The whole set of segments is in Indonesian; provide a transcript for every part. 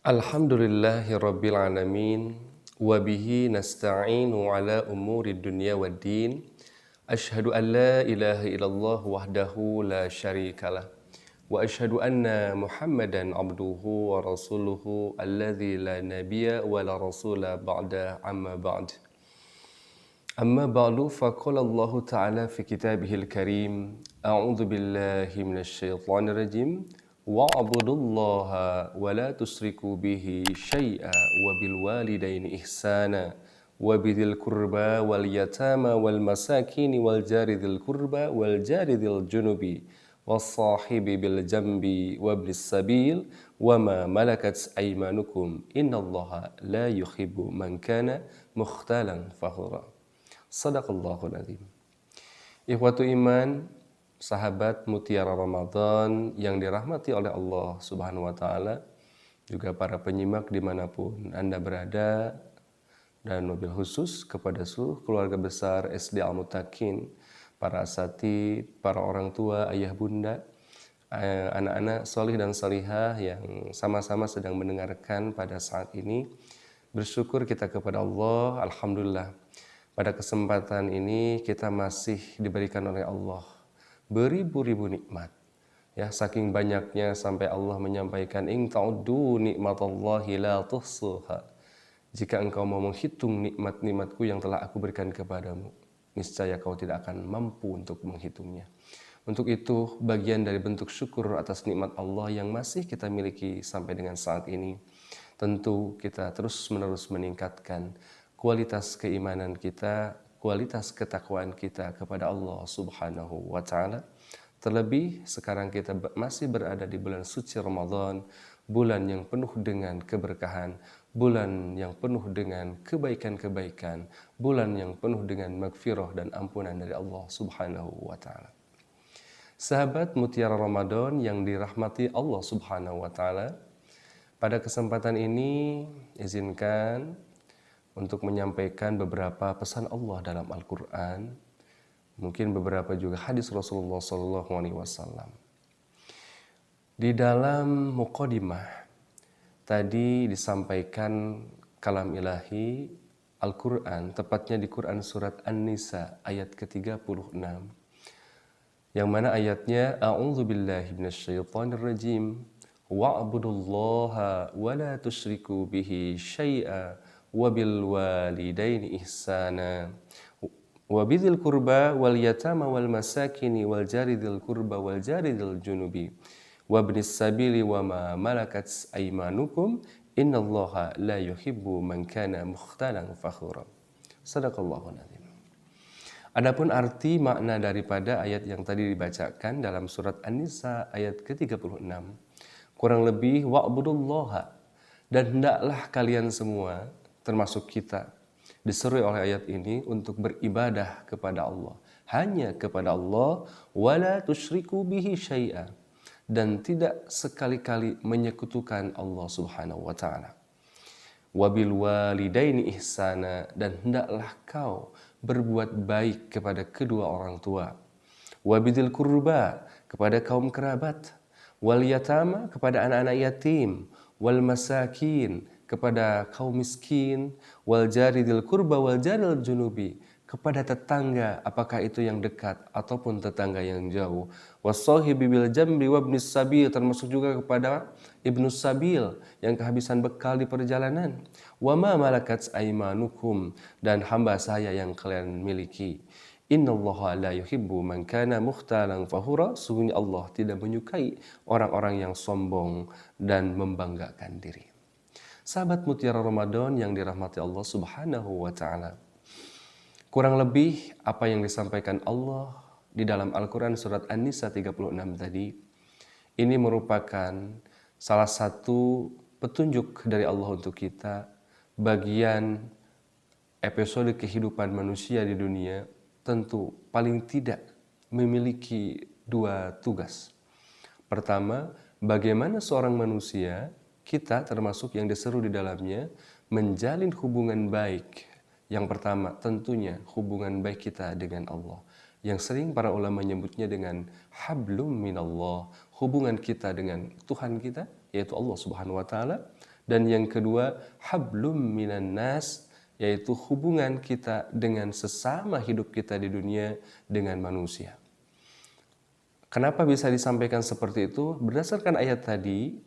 Alhamdulillahi Rabbil Alamin Wabihi nasta'inu ala umuri dunya wa din. Ashhadu an la ilaha illallah wahdahu la syarikalah. Wa ashhadu anna Muhammadan abduhu wa rasuluhu alladhi la nabiyya wa la rasula ba'da amma ba'd. Amma ba'du faqala Allah Ta'ala fi kitabihil karim. A'udzu billahi minasy syaithanir rajim. Wa'budullaha wa la tusriku bihi syai'a wa bil walidaini ihsana wa bidhil qurba wal yatama wal masakin wal jari dzil qurba wal jari dzil junubi was sahibi bil jambi wa ibnis sabil wa ma malakat aymanukum innallaha la yuhibbu man kana mukhtalan fakhura. Sadaqallahul azim. Ikhwatu iman, sahabat Mutiara Ramadan yang dirahmati oleh Allah Subhanahu wa Ta'ala, juga para penyimak dimanapun Anda berada, dan mobil khusus kepada seluruh keluarga besar SD Al-Mutakin, para asatidz, para orang tua, ayah bunda, anak-anak solih dan solihah yang sama-sama sedang mendengarkan pada saat ini. Bersyukur kita kepada Allah, alhamdulillah. Pada kesempatan ini kita masih diberikan oleh Allah beribu-ribu nikmat. Ya, saking banyaknya sampai Allah menyampaikan in ta'uddu nikmatallahi la tuhsuha. Jika engkau mau menghitung nikmat-nikmatku yang telah aku berikan kepadamu, niscaya kau tidak akan mampu untuk menghitungnya. Untuk itu, bagian dari bentuk syukur atas nikmat Allah yang masih kita miliki sampai dengan saat ini, tentu kita terus-menerus meningkatkan kualitas keimanan kita, kualitas ketakwaan kita kepada Allah Subhanahu wa Ta'ala. Terlebih sekarang kita masih berada di bulan suci Ramadan, bulan yang penuh dengan keberkahan, bulan yang penuh dengan kebaikan-kebaikan, bulan yang penuh dengan magfirah dan ampunan dari Allah Subhanahu wa Ta'ala. Sahabat Mutiara Ramadan yang dirahmati Allah Subhanahu wa Ta'ala, pada kesempatan ini izinkan untuk menyampaikan beberapa pesan Allah dalam Al-Quran, mungkin beberapa juga hadis Rasulullah SAW. Di dalam muqaddimah tadi disampaikan kalam ilahi Al-Quran, tepatnya di Quran surat An-Nisa ayat ke-36, yang mana ayatnya A'udzu billahi minasyaitonir rajim wa'budullaha wa la tusyriku bihi syai'a wabil walidaini ihsana wa bidzil qurba wal yatama wal masakini wal jari dzil qurba wal jari dzil junubi wa ibnis sabili wa ma malakat aymanukum innallaha la yuhibbu man kana mukhtalan fakhura. Sadaqallahul azim. Adapun arti makna daripada ayat yang tadi dibacakan dalam surat An-Nisa ayat ke-36, kurang lebih wa'budullaha, dan hendaklah kalian semua termasuk kita diseru oleh ayat ini untuk beribadah kepada Allah, hanya kepada Allah, wala tusyriku bihi syai'a, dan tidak sekali-kali menyekutukan Allah Subhanahu wa Ta'ala. Wabil walidaini ihsana, dan hendaklah kau berbuat baik kepada kedua orang tua. Wabidil qurba, kepada kaum kerabat. Wal yatama, kepada anak-anak yatim. Wal masakin, kepada kaum miskin. Wal jari dzil qurba wal jari dzil junubi, kepada tetangga, apakah itu yang dekat ataupun tetangga yang jauh. Wassahibi bil jambi wabnis sabil, termasuk juga kepada ibnus sabil yang kehabisan bekal di perjalanan. Wa ma malakat aymanukum, dan hamba saya yang kalian miliki. Innallaha la yuhibbu man kana mukhtalan fakhura, sungguhnya Allah tidak menyukai orang-orang yang sombong dan membanggakan diri. Sahabat Mutiara Ramadan yang dirahmati Allah Subhanahu wa Ta'ala, kurang lebih apa yang disampaikan Allah di dalam Al-Quran surat An-Nisa 36 tadi, ini merupakan salah satu petunjuk dari Allah untuk kita, bagian episode kehidupan manusia di dunia tentu paling tidak memiliki dua tugas. Pertama, bagaimana seorang manusia, kita termasuk yang diseru di dalamnya, menjalin hubungan baik. Yang pertama tentunya hubungan baik kita dengan Allah, yang sering para ulama menyebutnya dengan hablum minallah, hubungan kita dengan Tuhan kita, yaitu Allah Subhanahu wa Ta'ala. Dan yang kedua, hablum minan nas, yaitu hubungan kita dengan sesama hidup kita di dunia dengan manusia. Kenapa bisa disampaikan seperti itu? Berdasarkan ayat tadi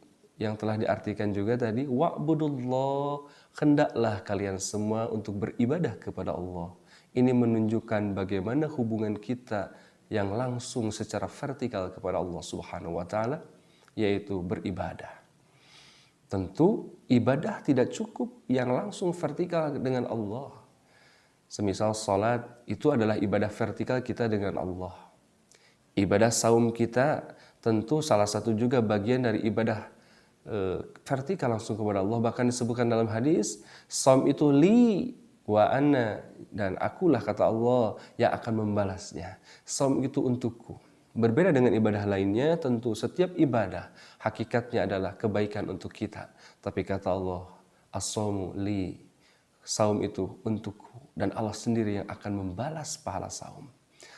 yang telah diartikan juga tadi, wa'budullah, hendaklah kalian semua untuk beribadah kepada Allah. Ini menunjukkan bagaimana hubungan kita yang langsung secara vertikal kepada Allah Subhanahu wa taala, yaitu beribadah. Tentu ibadah tidak cukup yang langsung vertikal dengan Allah. Semisal salat itu adalah ibadah vertikal kita dengan Allah. Ibadah saum kita tentu salah satu juga bagian dari ibadah vertikal langsung kepada Allah. Bahkan disebutkan dalam hadis, saum itu li wa ana, dan akulah kata Allah yang akan membalasnya. Saum itu untukku. Berbeda dengan ibadah lainnya, tentu setiap ibadah hakikatnya adalah kebaikan untuk kita. Tapi kata Allah, as-saumu li, saum itu untukku, dan Allah sendiri yang akan membalas pahala saum.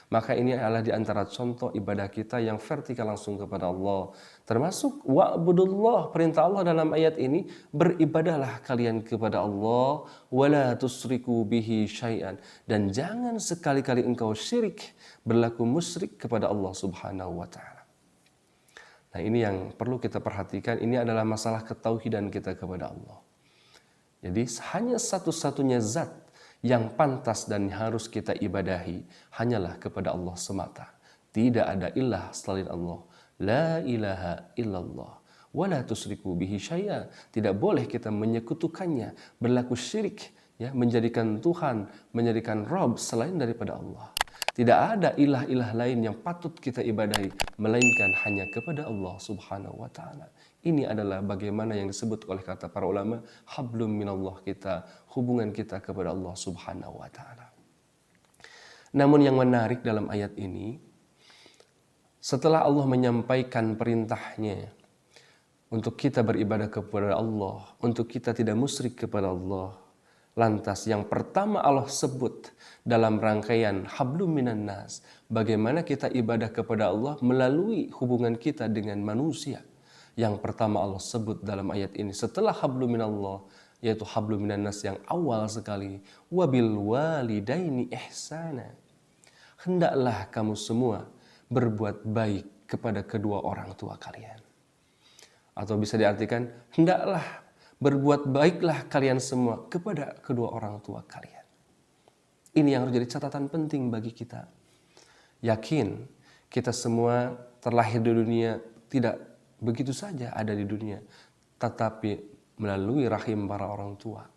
Maka ini adalah di antara contoh ibadah kita yang vertikal langsung kepada Allah. Termasuk wa'budullah, perintah Allah dalam ayat ini, beribadahlah kalian kepada Allah, wala tusriku bihi syai'an, dan jangan sekali-kali engkau syirik, berlaku musyrik kepada Allah Subhanahu wa taala. Nah, ini yang perlu kita perhatikan, ini adalah masalah ketauhidan kita kepada Allah. Jadi hanya satu-satunya zat yang pantas dan harus kita ibadahi hanyalah kepada Allah semata. Tidak ada ilah selain Allah. La ilaha illallah. Wala tusriku bihi syai'a. Tidak boleh kita menyekutukannya, berlaku syirik, ya, menjadikan Tuhan, menjadikan Rabb selain daripada Allah. Tidak ada ilah-ilah lain yang patut kita ibadahi melainkan hanya kepada Allah Subhanahu wa taala. Ini adalah bagaimana yang disebut oleh kata para ulama, hablum minallah kita, hubungan kita kepada Allah Subhanahu wa taala. Namun yang menarik dalam ayat ini, setelah Allah menyampaikan perintahnya untuk kita beribadah kepada Allah, untuk kita tidak musyrik kepada Allah, lantas yang pertama Allah sebut dalam rangkaian hablum minan nas, bagaimana kita ibadah kepada Allah melalui hubungan kita dengan manusia. Yang pertama Allah sebut dalam ayat ini setelah hablum minallah, yaitu hablum minan nas yang awal sekali, wabil walidaini ihsana. Hendaklah kamu semua berbuat baik kepada kedua orang tua kalian. Atau bisa diartikan, hendaklah berbuat baiklah kalian semua kepada kedua orang tua kalian. Ini yang harus jadi catatan penting bagi kita. Yakin kita semua terlahir di dunia tidak begitu saja ada di dunia, tetapi melalui rahim para orang tua,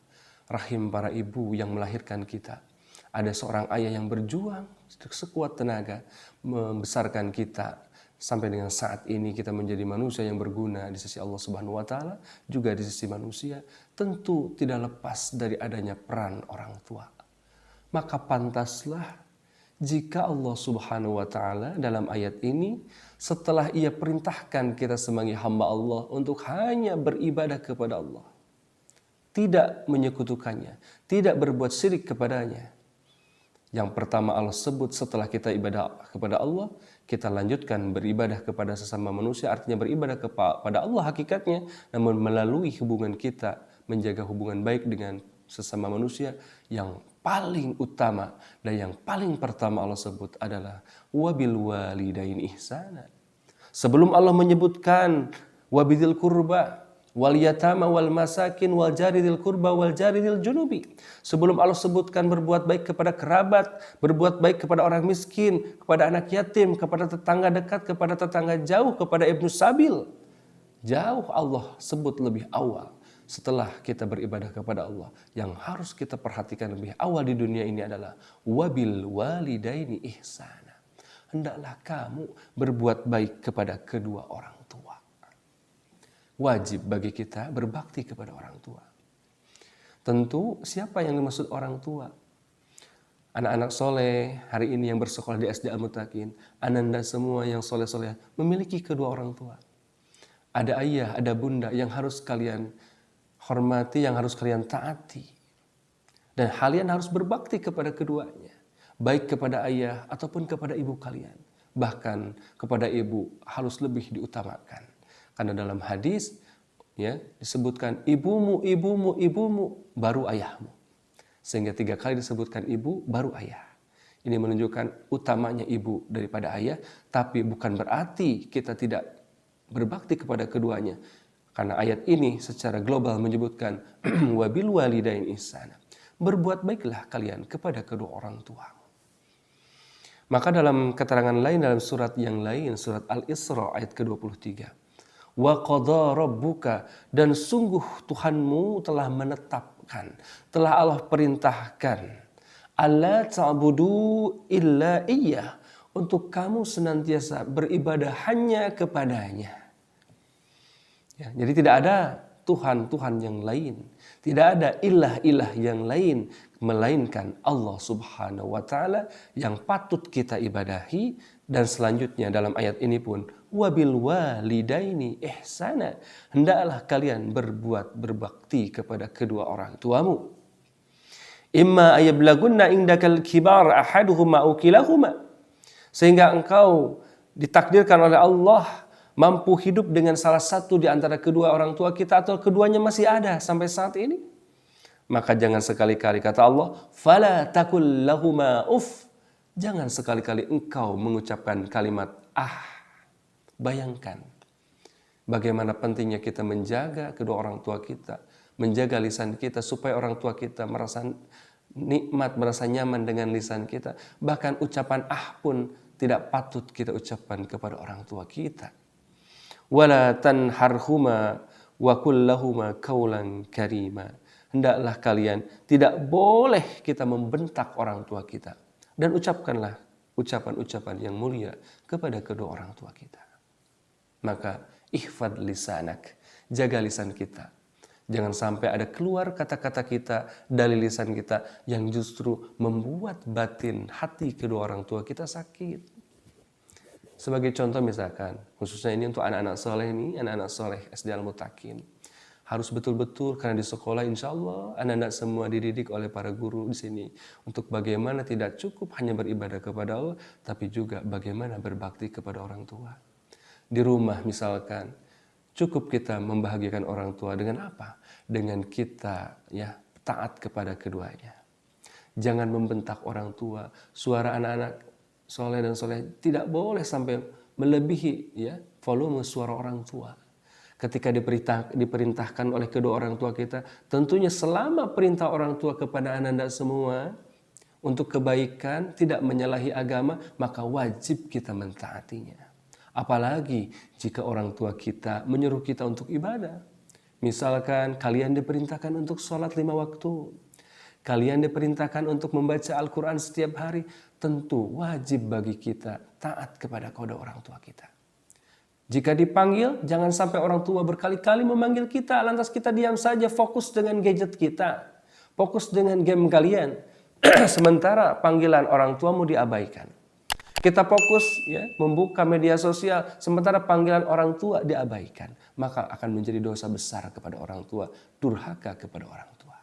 rahim para ibu yang melahirkan kita. Ada seorang ayah yang berjuang sekuat tenaga membesarkan kita sampai dengan saat ini kita menjadi manusia yang berguna di sisi Allah Subhanahu wa taala, juga di sisi manusia, tentu tidak lepas dari adanya peran orang tua. Maka pantaslah jika Allah Subhanahu wa taala dalam ayat ini setelah ia perintahkan kita sebagai hamba Allah untuk hanya beribadah kepada Allah, tidak menyekutukannya, tidak berbuat syirik kepadanya. Yang pertama Allah sebut setelah kita ibadah kepada Allah, kita lanjutkan beribadah kepada sesama manusia, artinya beribadah kepada Allah hakikatnya, namun melalui hubungan kita menjaga hubungan baik dengan sesama manusia. Yang paling utama dan yang paling pertama Allah sebut adalah wabil walidaini ihsana. Sebelum Allah menyebutkan wabidil kurba wal yatama wal masakin wal jaridil kurba wal jaridil junubi, sebelum Allah sebutkan berbuat baik kepada kerabat, berbuat baik kepada orang miskin, kepada anak yatim, kepada tetangga dekat, kepada tetangga jauh, kepada ibnu sabil, jauh Allah sebut lebih awal. Setelah kita beribadah kepada Allah, yang harus kita perhatikan lebih awal di dunia ini adalah wabil walidaini ihsana. Hendaklah kamu berbuat baik kepada kedua orang tua. Wajib bagi kita berbakti kepada orang tua. Tentu siapa yang dimaksud orang tua? Anak-anak soleh hari ini yang bersekolah di SD Al-Muttaqin, ananda semua yang soleh-soleh memiliki kedua orang tua. Ada ayah, ada bunda yang harus kalian hormati, yang harus kalian taati. Dan kalian harus berbakti kepada keduanya. Baik kepada ayah ataupun kepada ibu kalian. Bahkan kepada ibu harus lebih diutamakan. Karena dalam hadis ya, disebutkan ibumu, ibumu, ibumu, baru ayahmu. Sehingga 3 kali disebutkan ibu, baru ayah. Ini menunjukkan utamanya ibu daripada ayah, tapi bukan berarti kita tidak berbakti kepada keduanya. Karena ayat ini secara global menyebutkan wabil walidain ihsana. Berbuat baiklah kalian kepada kedua orang tua. Maka dalam keterangan lain dalam surat yang lain, surat Al-Isra ayat ke-23. Wa qadha rabbuka, dan sungguh Tuhanmu telah menetapkan, telah Allah perintahkan, alla ta'budu illa iyyah, untuk kamu senantiasa beribadah hanya kepadanya. Ya, jadi tidak ada Tuhan-Tuhan yang lain, tidak ada ilah-ilah yang lain, melainkan Allah Subhanahu wa Ta'ala yang patut kita ibadahi. Dan selanjutnya dalam ayat ini pun, wabil walidaini ihsana, hendaklah kalian berbuat berbakti kepada kedua orang tuamu. Imma ayablagunna indakal kibar ahaduhuma aw kilahuma, sehingga engkau ditakdirkan oleh Allah mampu hidup dengan salah satu di antara kedua orang tua kita, atau keduanya masih ada sampai saat ini. Maka jangan sekali-kali, kata Allah, fala takul lahuma uff, jangan sekali-kali engkau mengucapkan kalimat ah. Bayangkan bagaimana pentingnya kita menjaga kedua orang tua kita, menjaga lisan kita supaya orang tua kita merasa nikmat, merasa nyaman dengan lisan kita. Bahkan ucapan ah pun tidak patut kita ucapkan kepada orang tua kita. Wala tanharhuma wa kullahuma qaulan karima. Hendaklah kalian, tidak boleh kita membentak orang tua kita, dan ucapkanlah ucapan-ucapan yang mulia kepada kedua orang tua kita. Maka ihfad lisanak, jaga lisan kita. Jangan sampai ada keluar kata-kata kita dari lisan kita yang justru membuat batin hati kedua orang tua kita sakit. Sebagai contoh misalkan, khususnya ini untuk anak-anak soleh ini, anak-anak soleh SD Al-Mutakin. Harus betul-betul, karena di sekolah insya Allah anak-anak semua dididik oleh para guru di sini. Untuk bagaimana tidak cukup hanya beribadah kepada Allah, tapi juga bagaimana berbakti kepada orang tua. Di rumah misalkan, cukup kita membahagiakan orang tua dengan apa? Dengan kita ya taat kepada keduanya. Jangan membentak orang tua. Suara anak-anak soleh dan soleh tidak boleh sampai melebihi ya volume suara orang tua. Ketika diperintahkan oleh kedua orang tua kita, tentunya selama perintah orang tua kepada anak-anak semua untuk kebaikan, tidak menyalahi agama, maka wajib kita mentaatinya. Apalagi jika orang tua kita menyuruh kita untuk ibadah. Misalkan kalian diperintahkan untuk sholat 5 waktu. Kalian diperintahkan untuk membaca Al-Quran setiap hari. Tentu wajib bagi kita taat kepada kedua orang tua kita. Jika dipanggil, jangan sampai orang tua berkali-kali memanggil kita, lantas kita diam saja, fokus dengan gadget kita, fokus dengan game kalian. Sementara panggilan orang tuamu diabaikan. Kita fokus ya membuka media sosial, sementara panggilan orang tua diabaikan. Maka akan menjadi dosa besar kepada orang tua, durhaka kepada orang tua.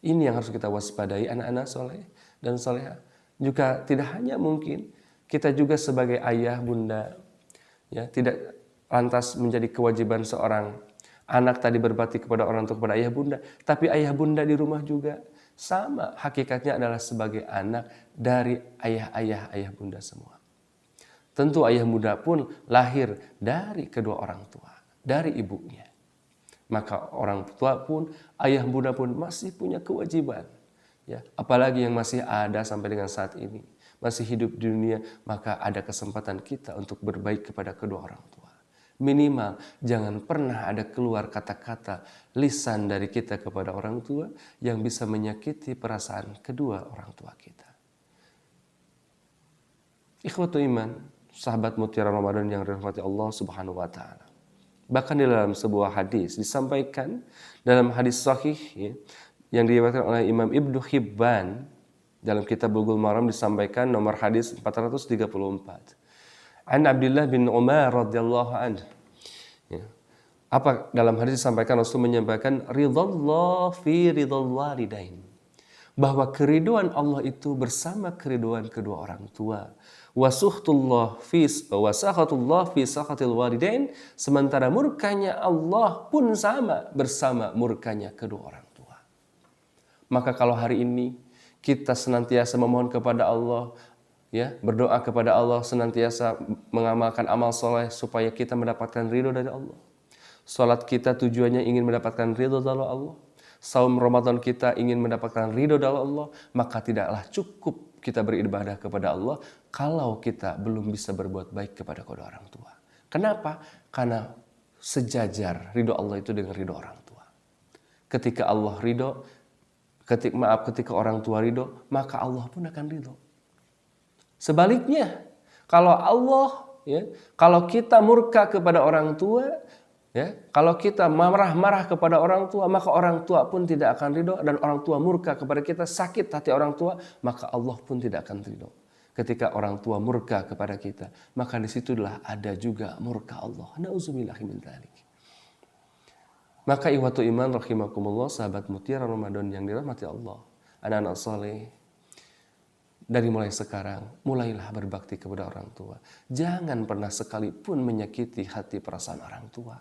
Ini yang harus kita waspadai anak-anak soleh dan soleha. Juga tidak hanya mungkin, kita juga sebagai ayah, bunda, ya tidak lantas menjadi kewajiban seorang anak tadi berbakti kepada orang tua, kepada ayah bunda, tapi ayah bunda di rumah juga sama hakikatnya adalah sebagai anak dari ayah bunda semua. Tentu ayah bunda pun lahir dari kedua orang tua, dari ibunya. Maka orang tua pun, ayah bunda pun masih punya kewajiban. Ya, apalagi yang masih ada sampai dengan saat ini, masih hidup di dunia, maka ada kesempatan kita untuk berbaik kepada kedua orang tua. Minimal jangan pernah ada keluar kata-kata lisan dari kita kepada orang tua yang bisa menyakiti perasaan kedua orang tua kita. Ikhwatu iman, sahabat mutiara Ramadan yang dirahmati Allah Subhanahu wa taala. Bahkan di dalam sebuah hadis disampaikan dalam hadis sahih ya, yang diriwayatkan oleh Imam Ibnu Hibban dalam kitab Bulughul Maram, disampaikan nomor hadis 434. An Abdullah bin Umar radhiyallahu anhu. Ya. Apa dalam hadis disampaikan, Rasul menyampaikan ridallah fi ridal walidain. Bahwa keriduan Allah itu bersama keriduan kedua orang tua. wa sakhatullah fi sakhatil walidain, sementara murkanya Allah pun sama bersama murkanya kedua orang tua. Maka kalau hari ini kita senantiasa memohon kepada Allah, ya, berdoa kepada Allah, senantiasa mengamalkan amal soleh supaya kita mendapatkan ridho dari Allah. Salat kita tujuannya ingin mendapatkan ridho dari Allah. Saum Ramadan kita ingin mendapatkan ridho dari Allah, maka tidaklah cukup kita beribadah kepada Allah kalau kita belum bisa berbuat baik kepada kedua orang tua. Kenapa? Karena sejajar ridho Allah itu dengan ridho orang tua. Ketika Allah ridho, ketika orang tua ridho, maka Allah pun akan ridho. Sebaliknya, kalau kita murka kepada orang tua, ya, kalau kita marah-marah kepada orang tua, maka orang tua pun tidak akan ridho, dan orang tua murka kepada kita, sakit hati orang tua, maka Allah pun tidak akan ridho. Ketika orang tua murka kepada kita, maka disitulah ada juga murka Allah. Na'udzubillahi min dzalik. Maka ikhwatu iman rahimakumullah, sahabat mutiara Ramadan yang dirahmati Allah, anak-anak saleh, dari mulai sekarang mulailah berbakti kepada orang tua. Jangan pernah sekalipun menyakiti hati perasaan orang tua.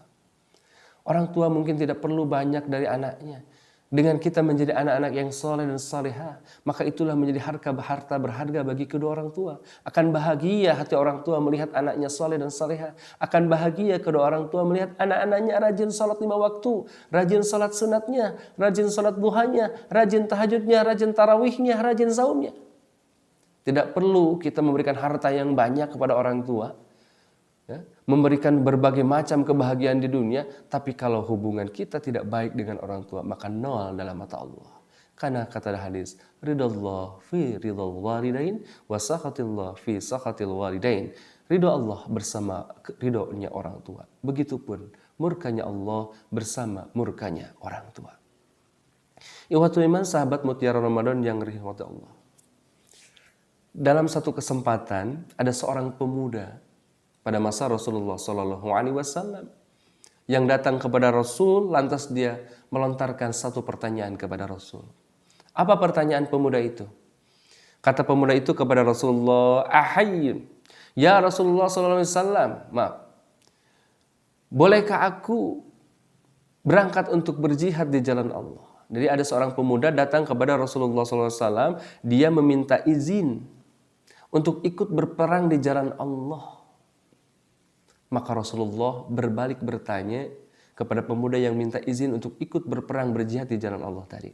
Orang tua mungkin tidak perlu banyak dari anaknya. Dengan kita menjadi anak-anak yang soleh dan salihah, maka itulah menjadi harta berharga bagi kedua orang tua. Akan bahagia hati orang tua melihat anaknya soleh dan salihah. Akan bahagia kedua orang tua melihat anak-anaknya rajin salat 5 waktu, rajin salat sunatnya, rajin salat duhanya, rajin tahajudnya, rajin tarawihnya, rajin saumnya. Tidak perlu kita memberikan harta yang banyak kepada orang tua, ya, memberikan berbagai macam kebahagiaan di dunia, tapi kalau hubungan kita tidak baik dengan orang tua, maka nol dalam mata Allah. Karena kata hadis, ridallah fi ridal walidain wa sakhatillah fi sakhatil walidain. Ridho Allah bersama ridhonya orang tua. Begitupun murkanya Allah bersama murkanya orang tua. Ikhwatul iman, sahabat mutiara Ramadan yang dirahmati Allah. Dalam satu kesempatan ada seorang pemuda pada masa Rasulullah SAW yang datang kepada Rasul, lantas dia melontarkan satu pertanyaan kepada Rasul. Apa pertanyaan pemuda itu? Kata pemuda itu kepada Rasulullah, ahayyun, ya Rasulullah SAW, maaf, bolehkah aku berangkat untuk berjihad di jalan Allah? Jadi ada seorang pemuda datang kepada Rasulullah SAW, dia meminta izin untuk ikut berperang di jalan Allah. Maka Rasulullah berbalik bertanya kepada pemuda yang minta izin untuk ikut berperang berjihad di jalan Allah tadi.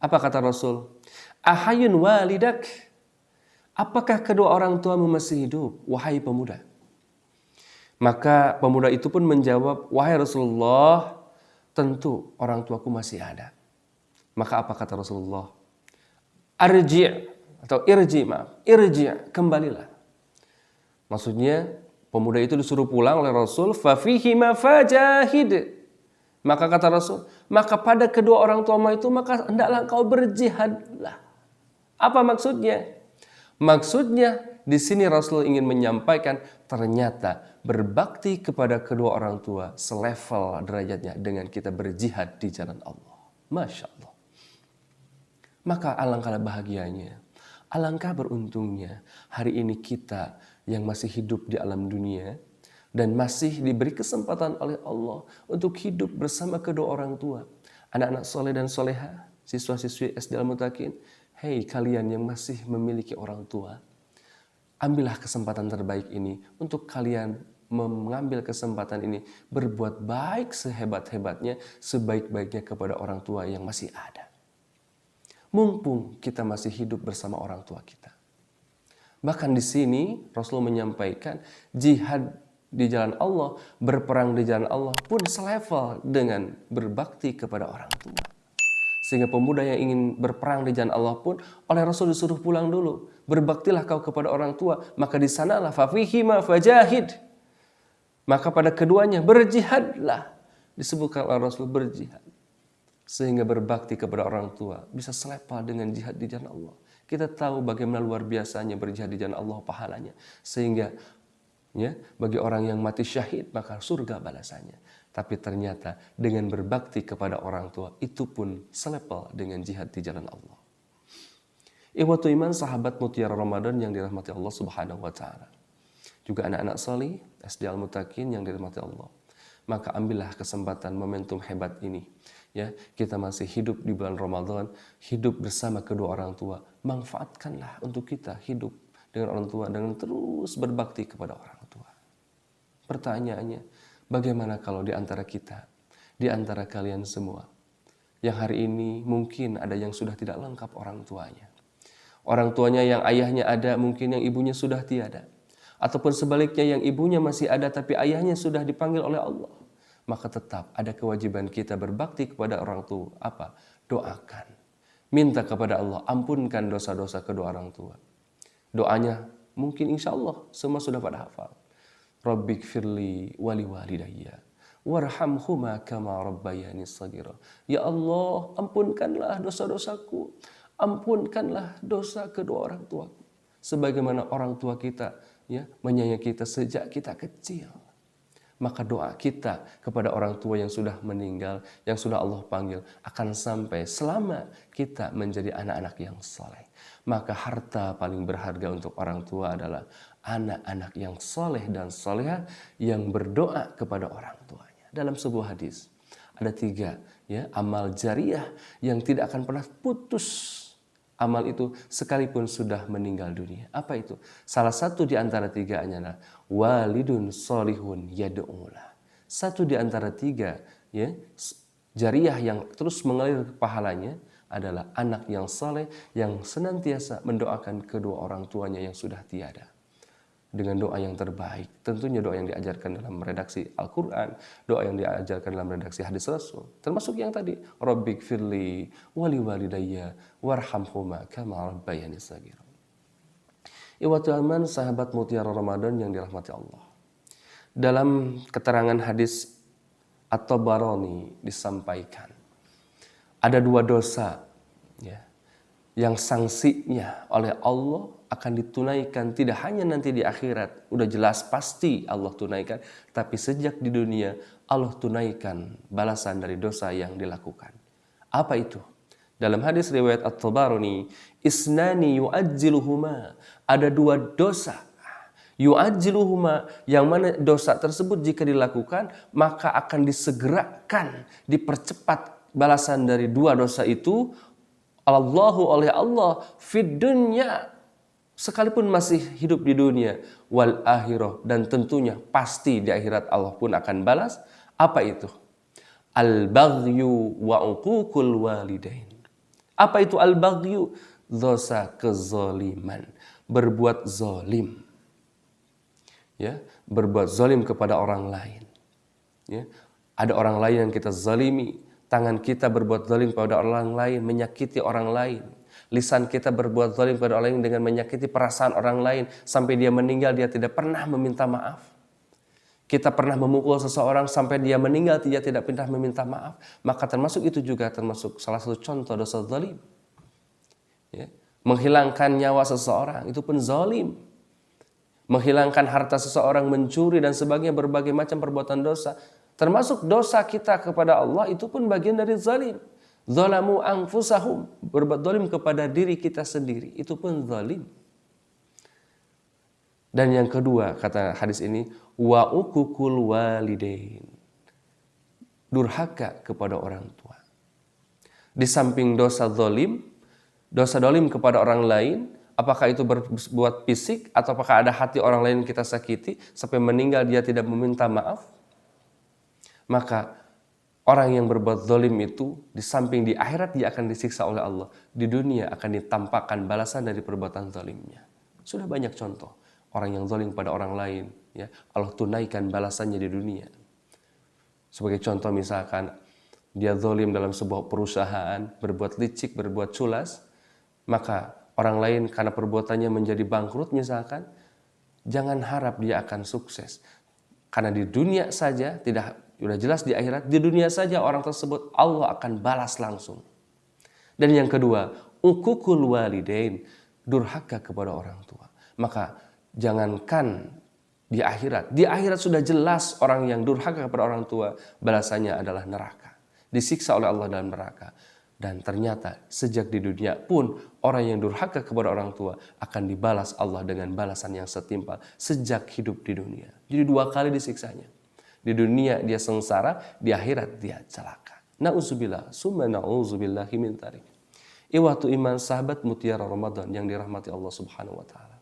Apa kata Rasul? Ahayun walidak, apakah kedua orang tuamu masih hidup, wahai pemuda? Maka pemuda itu pun menjawab, wahai Rasulullah, tentu orang tuaku masih ada. Maka apa kata Rasulullah? Irji, kembalilah. Maksudnya, pemuda itu disuruh pulang oleh Rasul, fafihima fajahid. Maka kata Rasul, maka pada kedua orang tuamu itu maka hendaklah kau berjihadlah. Apa maksudnya? Maksudnya di sini Rasul ingin menyampaikan ternyata berbakti kepada kedua orang tua selevel derajatnya dengan kita berjihad di jalan Allah. Masya Allah. Maka alangkah bahagianya, alangkah beruntungnya hari ini kita yang masih hidup di alam dunia dan masih diberi kesempatan oleh Allah untuk hidup bersama kedua orang tua, anak-anak soleh dan soleha, siswa-siswi SD Al-Muttaqin. Hei kalian yang masih memiliki orang tua, ambillah kesempatan terbaik ini untuk kalian mengambil kesempatan ini berbuat baik sehebat-hebatnya, sebaik-baiknya kepada orang tua yang masih ada. Mumpung kita masih hidup bersama orang tua kita. Bahkan di sini Rasul menyampaikan jihad di jalan Allah, berperang di jalan Allah pun selevel dengan berbakti kepada orang tua. Sehingga pemuda yang ingin berperang di jalan Allah pun oleh Rasul disuruh pulang dulu. Berbaktilah kau kepada orang tua, maka di sanalah fafihima fajahid. Maka pada keduanya berjihadlah. Disebutkan oleh Rasul berjihad. Sehingga berbakti kepada orang tua bisa selevel dengan jihad di jalan Allah. Kita tahu bagaimana luar biasanya berjihad di jalan Allah pahalanya. Sehingga ya, bagi orang yang mati syahid maka surga balasannya. Tapi ternyata dengan berbakti kepada orang tua itu pun selevel dengan jihad di jalan Allah. Ikhwatu iman, sahabat mutiara Ramadan yang dirahmati Allah Subhanahu wa taala. Juga anak-anak salih SD Al-Muttaqin yang dirahmati Allah. Maka ambillah kesempatan momentum hebat ini. Ya, kita masih hidup di bulan Ramadan, hidup bersama kedua orang tua. Manfaatkanlah untuk kita hidup dengan orang tua dengan terus berbakti kepada orang tua. Pertanyaannya, bagaimana kalau di antara kita, di antara kalian semua, yang hari ini mungkin ada yang sudah tidak lengkap orang tuanya. Orang tuanya yang ayahnya ada, mungkin yang ibunya sudah tiada. Ataupun sebaliknya yang ibunya masih ada tapi ayahnya sudah dipanggil oleh Allah. Maka tetap ada kewajiban kita berbakti kepada orang tua. Apa? Doakan. Minta kepada Allah, ampunkan dosa-dosa kedua orang tua. Doanya mungkin insya Allah semua sudah pada hafal. Rabbighfirli wali walidayya warhamhuma kama rabbayani shaghira. Ya Allah, ampunkanlah dosa-dosaku. Ampunkanlah dosa kedua orang tuaku. Sebagaimana orang tua kita ya menyayangi kita sejak kita kecil. Maka doa kita kepada orang tua yang sudah meninggal, yang sudah Allah panggil, akan sampai selama kita menjadi anak-anak yang saleh. Maka harta paling berharga untuk orang tua adalah anak-anak yang saleh dan salehah yang berdoa kepada orang tuanya. Dalam sebuah hadis ada 3 ya amal jariah yang tidak akan pernah putus. Amal itu sekalipun sudah meninggal dunia. Apa itu? Salah satu di antara 3 adalah walidun solihun yad'ulah. Satu di antara 3 ya jariah yang terus mengalir pahalanya adalah anak yang saleh yang senantiasa mendoakan kedua orang tuanya yang sudah tiada. Dengan doa yang terbaik. Tentunya doa yang diajarkan dalam redaksi Al-Quran, doa yang diajarkan dalam redaksi hadis Rasul. Termasuk yang tadi, Rabbighfirli wali walidayya warhamhuma kama rabbayani shaghira. Ikhwatu iman, sahabat mutiara Ramadan yang dirahmati Allah. Dalam keterangan hadis At-Tabarani disampaikan, ada 2 dosa ya, yang sanksinya oleh Allah akan ditunaikan tidak hanya nanti di akhirat, udah jelas pasti Allah tunaikan, tapi sejak di dunia Allah tunaikan balasan dari dosa yang dilakukan. Apa itu? Dalam hadis riwayat At-Tabarani, isnani yu'ajjiluhuma, ada 2 dosa. Yu'ajjiluhuma, yang mana dosa tersebut jika dilakukan maka akan disegerakan, dipercepat balasan dari 2 dosa itu Allahu oleh Allah fid dunya, sekalipun masih hidup di dunia, wal akhirah, dan tentunya pasti di akhirat Allah pun akan balas. Apa itu? Al-baghyu wa uququl walidain. Apa itu al-baghyu? Dosa kezaliman, berbuat zalim. Ya, berbuat zalim kepada orang lain. Ya, ada orang lain yang kita zalimi, tangan kita berbuat zalim kepada orang lain, menyakiti orang lain. Lisan kita berbuat zalim kepada orang lain dengan menyakiti perasaan orang lain. Sampai dia meninggal dia tidak pernah meminta maaf. Kita pernah memukul seseorang sampai dia meninggal dia tidak pernah meminta maaf. Maka termasuk itu juga termasuk salah satu contoh dosa zalim. Ya. Menghilangkan nyawa seseorang itu pun zalim. Menghilangkan harta seseorang, mencuri dan sebagainya, berbagai macam perbuatan dosa. Termasuk dosa kita kepada Allah itu pun bagian dari zalim. Zalamu anfusahum, berbuat zalim kepada diri kita sendiri, itu pun zalim. Dan yang kedua kata hadis ini, wa uququl walidain, durhaka kepada orang tua. Di samping dosa zalim kepada orang lain, apakah itu berbuat fisik atau apakah ada hati orang lain kita sakiti sampai meninggal dia tidak meminta maaf, maka orang yang berbuat zalim itu di samping di akhirat dia akan disiksa oleh Allah, di dunia akan ditampakkan balasan dari perbuatan zalimnya. Sudah banyak contoh orang yang zalim pada orang lain, ya Allah tunaikan balasannya di dunia. Sebagai contoh misalkan dia zalim dalam sebuah perusahaan, berbuat licik, berbuat culas, maka orang lain karena perbuatannya menjadi bangkrut misalkan, jangan harap dia akan sukses. Karena di dunia saja tidak, sudah jelas di akhirat, di dunia saja orang tersebut Allah akan balas langsung. Dan yang kedua, uququl walidain, durhaka kepada orang tua. Maka jangankan di akhirat sudah jelas orang yang durhaka kepada orang tua balasannya adalah neraka, disiksa oleh Allah dalam neraka. Dan ternyata sejak di dunia pun orang yang durhaka kepada orang tua akan dibalas Allah dengan balasan yang setimpal sejak hidup di dunia. Jadi 2 kali disiksanya. Di dunia dia sengsara, di akhirat dia celaka. Na'udzubillah, summa na'udzubillahi min dzalik. Iwatu iman sahabat mutiara Ramadan yang dirahmati Allah Subhanahu wa taala.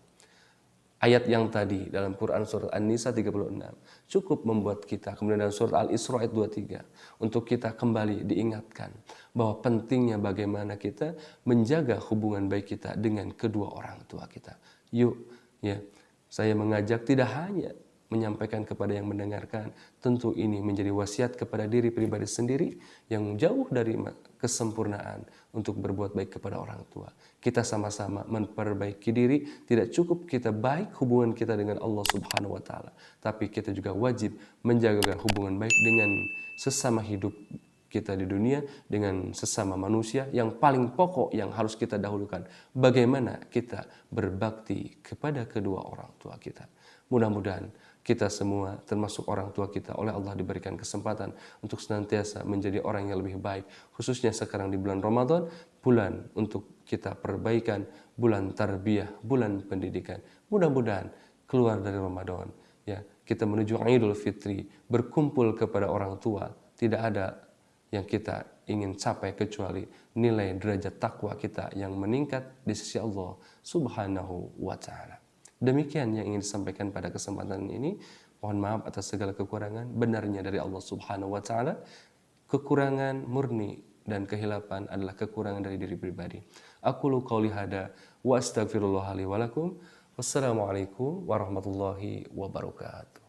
Ayat yang tadi dalam Quran surat An-Nisa 36 cukup membuat kita, kemudian dalam surat Al-Isra ayat 23, untuk kita kembali diingatkan bahwa pentingnya bagaimana kita menjaga hubungan baik kita dengan kedua orang tua kita. Yuk, ya, saya mengajak tidak hanya menyampaikan kepada yang mendengarkan, tentu ini menjadi wasiat kepada diri pribadi sendiri yang jauh dari kesempurnaan untuk berbuat baik kepada orang tua. Kita sama-sama memperbaiki diri, tidak cukup kita baik hubungan kita dengan Allah Subhanahu wa taala, tapi kita juga wajib menjaga hubungan baik dengan sesama hidup kita di dunia, dengan sesama manusia. Yang paling pokok yang harus kita dahulukan, bagaimana kita berbakti kepada kedua orang tua kita. Mudah-mudahan kita semua termasuk orang tua kita oleh Allah diberikan kesempatan untuk senantiasa menjadi orang yang lebih baik, khususnya sekarang di bulan Ramadan, bulan untuk kita perbaikan, bulan tarbiyah, bulan pendidikan. Mudah-mudahan keluar dari Ramadan, ya, kita menuju Idul Fitri, berkumpul kepada orang tua, tidak ada yang kita ingin capai kecuali nilai derajat takwa kita yang meningkat di sisi Allah Subhanahu wa taala. Demikian yang ingin disampaikan pada kesempatan ini. Mohon maaf atas segala kekurangan, benarnya dari Allah Subhanahu wa taala. Kekurangan murni dan kehilapan adalah kekurangan dari diri pribadi. Aqulu qauli hada wa astaghfirullah li wa lakum. Wassalamualaikum warahmatullahi wabarakatuh.